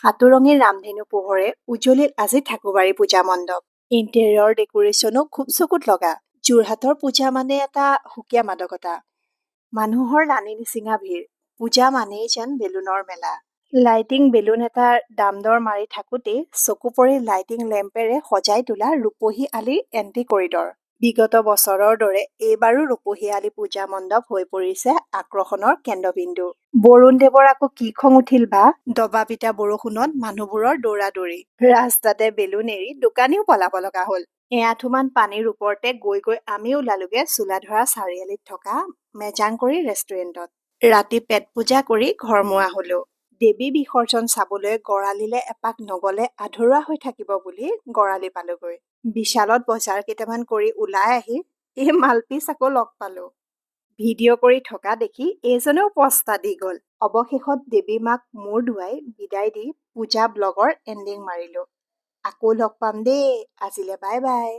সাতুৰঙী ৰামধেনু পোহৰে উজ্বলিল আজি ঠাকুৰবাৰী পূজা মণ্ডপ। ইণ্টেৰিয়ৰ ডেকোৰেশ্যনো খুব চকুত লগা। যোৰহাটৰ পূজা মানে এটা সুকীয়া মাদকতা। মানুহৰ লানি নিচিঙা ভিৰ। পূজা মানেই যেন বেলুনৰ মেলা। লাইটিং বেলুন এটাৰ দাম দৰ মাৰি থাকোঁতেই চকু পৰে লাইটিং লেম্পেৰে সজাই তোলা ৰূপহী আলিৰ এণ্ট্ৰি কৰিডৰ। বিগত বছৰৰ দৰে এইবাৰো ৰূপহী আলি পূজা মণ্ডপ হৈ পৰিছে আকৰ্ষণৰ কেন্দ্ৰবিন্দু। বৰুণ দেৱৰ আকৌ কি খং উঠিল বা? দবা পিটা বৰষুণত মানুহবোৰৰ দৌৰা-দৌৰি। ৰাস্তাতে বেলুন এৰি দোকানীও পলাব লগা হ'ল। এআঁঠুমান পানীৰ ওপৰতে গৈ গৈ আমি ওলালোগে চোলাধৰা চাৰিআলিত থকা মেজাংকৰি ৰেষ্টুৰেণ্টত। ৰাতি পেট পূজা কৰি ঘৰমুৱা হলো। দেৱী বিসৰ্জন চাবলৈ গড়ালিলে এপাক নগলে আধৰুৱা হৈ থাকিব বুলি গড়ালি পালোগৈ। বিশালত বজাৰ কেইটামান কৰি ওলাই আহি এই মালপিচ আকৌ লগ পালো। ভিডিঅ' কৰি থকা দেখি এইজনেও পস্তা দি গ'ল। অৱশেষত দেৱী মাক মূৰ ধুৱাই বিদায় দি পূজা ব্লগৰ এণ্ডিং মাৰিলো। আকৌ লগ পাম দেই, আজিলে বাই বাই।